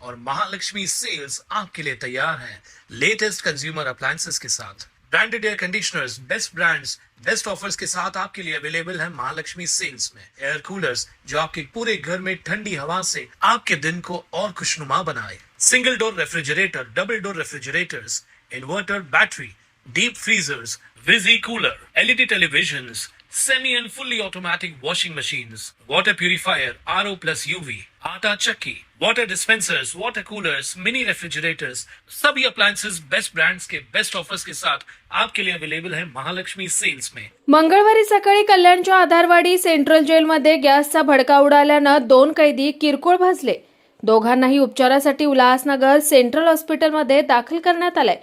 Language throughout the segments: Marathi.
और महालक्ष्मी सेल्स आपके लिए तैयार है लेटेस्ट कंज्यूमर अप्लायंसेस के साथ। Branded air conditioners, best brands, best offers के साथ आपके लिए अवेलेबल है महालक्ष्मी सेल्स में। एयर कूलर्स जो आपके पूरे घर में ठंडी हवा से आपके दिन को और खुशनुमा बनाए। Single door refrigerator, double door refrigerators, inverter battery, deep freezers, visi cooler, LED televisions, semi and fully automatic washing machines, water purifier, RO plus UV, आटा चक्की, water dispensers, water coolers, mini refrigerators, सभी appliances बेस्ट ब्रांड्स के बेस्ट ऑफर्स के साथ आपके लिए अवेलेबल है महालक्ष्मी सेल्स में। मंगळवारी सकाळी कल्याणच्या आधारवाडी सेंट्रल जेलमध्ये गॅसचा भडका उडाल्यानं 2 कैदी किरकोळ भाजले। दोघांनाही उपचारासाठी उल्हासनगर सेंट्रल हॉस्पिटलमध्ये दाखल करण्यात आले।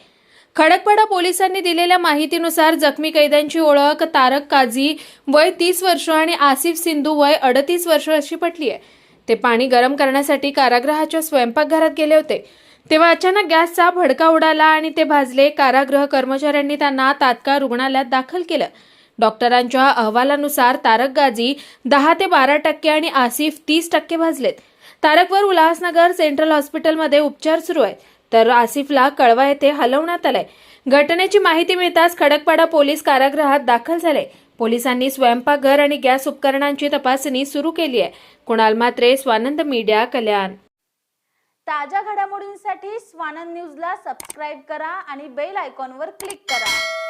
खडकपाडा पोलिसांनी दिलेल्या माहितीनुसार जखमी कैद्यांची ओळख तारक काझी वय 30 वर्ष आणि आसिफ सिंधू वय 38 वर्ष अशी पटली आहे। ते पाणी गरम करण्यासाठी कारागृहाच्या स्वयंपाकघरात गेले होते तेव्हा अचानक गॅसचा भडका उडाला आणि ते भाजले। कारागृह कर्मचाऱ्यांनी त्यांना तात्काळ रुग्णालयात दाखल केलं। डॉक्टरांच्या अहवालानुसार तारक गाझी 10 ते 12% आणि आसिफ 30% भाजलेत। तारकवर उल्हासनगर सेंट्रल हॉस्पिटलमध्ये उपचार सुरू आहेत तर आसिफला कळवा येथे हलवण्यात आले। घटनेची माहिती मिळताच खडकपाडा पोलीस कारागृहात दाखल झाले। पोलिसांनी स्वयंपाकघर आणि गॅस उपकरणांची तपासणी सुरू केली आहे। कुणाल मात्रे, स्वानंद मीडिया, कल्याण। ताज्या घडामोडींसाठी स्वानंद न्यूजला सबस्क्राइब करा आणि बेल आयकॉनवर क्लिक करा।